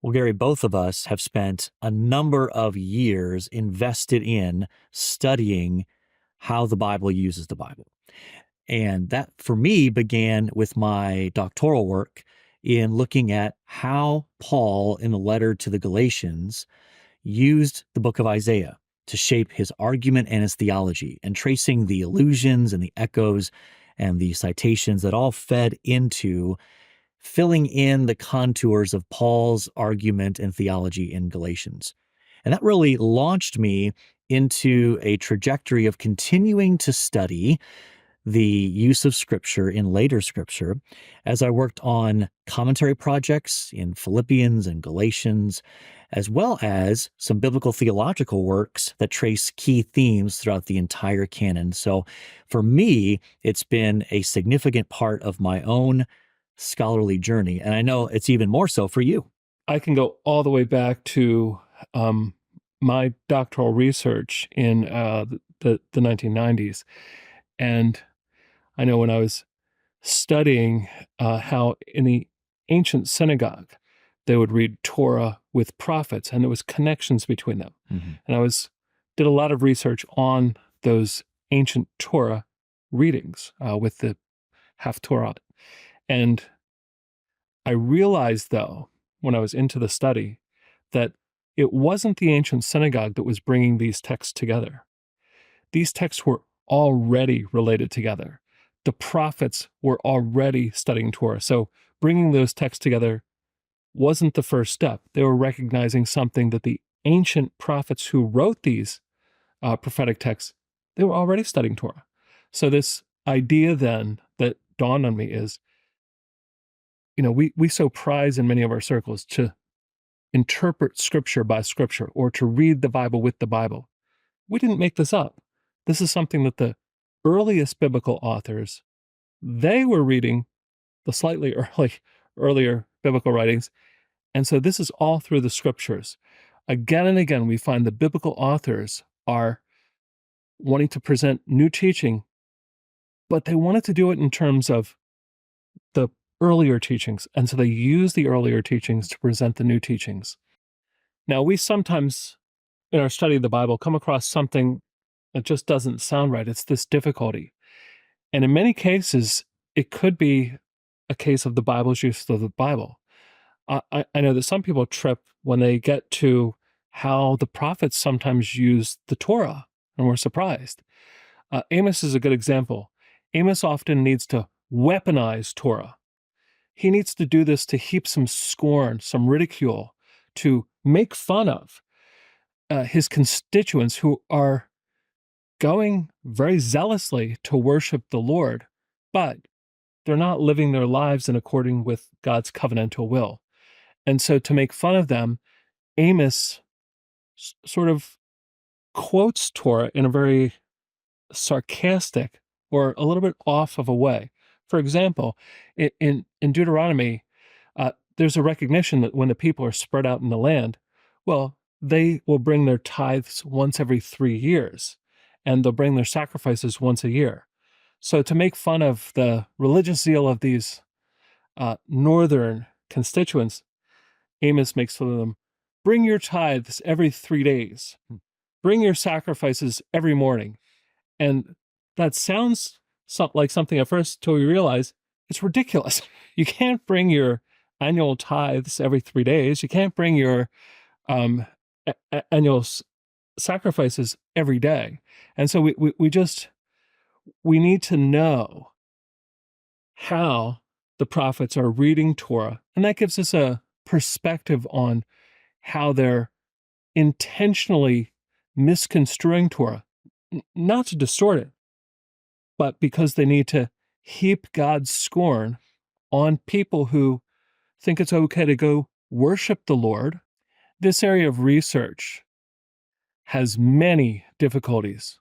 Well, Gary, both of us have spent a number of years invested in studying how the Bible uses the Bible. And that for me began with my doctoral work in looking at how Paul, in the letter to the Galatians, used the book of Isaiah to shape his argument and his theology, and tracing the allusions and the echoes and the citations that all fed into filling in the contours of Paul's argument and theology in Galatians. And that really launched me into a trajectory of continuing to study the use of scripture in later scripture as I worked on commentary projects in Philippians and Galatians, as well as some biblical theological works that trace key themes throughout the entire canon. So for me, it's been a significant part of my own scholarly journey. And I know it's even more so for you. I can go all the way back to my doctoral research in the 1990s. And I know when I was studying how in the ancient synagogue, they would read Torah with prophets, and there was connections between them. Mm-hmm. And I did a lot of research on those ancient Torah readings with the Haftorah. And I realized, though, when I was into the study, that it wasn't the ancient synagogue that was bringing these texts together. These texts were already related together. The prophets were already studying Torah. So bringing those texts together wasn't the first step. They were recognizing something that the ancient prophets who wrote these prophetic texts, they were already studying Torah. So this idea then that dawned on me is, we so prize in many of our circles to interpret scripture by scripture or to read the Bible with the Bible. We didn't make this up. This is something that the earliest biblical authors, they were reading the slightly earlier biblical writings. And so this is all through the scriptures. Again and again, we find the biblical authors are wanting to present new teaching, but they wanted to do it in terms of the earlier teachings. And so they use the earlier teachings to present the new teachings. Now, we sometimes, in our study of the Bible, come across something that just doesn't sound right. It's this difficulty. And in many cases, it could be a case of the Bible's use of the Bible. I know that some people trip when they get to how the prophets sometimes use the Torah, and we're surprised. Amos is a good example. Amos often needs to weaponize Torah. He needs to do this to heap some scorn, some ridicule, to make fun of his constituents who are going very zealously to worship the Lord, but they're not living their lives in according with God's covenantal will. And so to make fun of them, Amos sort of quotes Torah in a very sarcastic or a little bit off of a way. For example, in Deuteronomy, there's a recognition that when the people are spread out in the land, well, they will bring their tithes once every 3 years, and they'll bring their sacrifices once a year. So to make fun of the religious zeal of these northern constituents, Amos makes fun of them. Bring your tithes every 3 days. Bring your sacrifices every morning. And that sounds like something at first till you realize it's ridiculous. You can't bring your annual tithes every 3 days. You can't bring your annual sacrifices every day. And so we need to know how the prophets are reading Torah. And that gives us a perspective on how they're intentionally misconstruing Torah, not to distort it, but because they need to heap God's scorn on people who think it's okay to go worship the Lord. This area of research has many difficulties,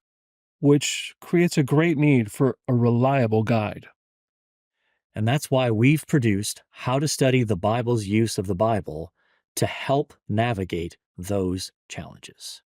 which creates a great need for a reliable guide. And that's why we've produced How to Study the Bible's Use of the Bible to help navigate those challenges.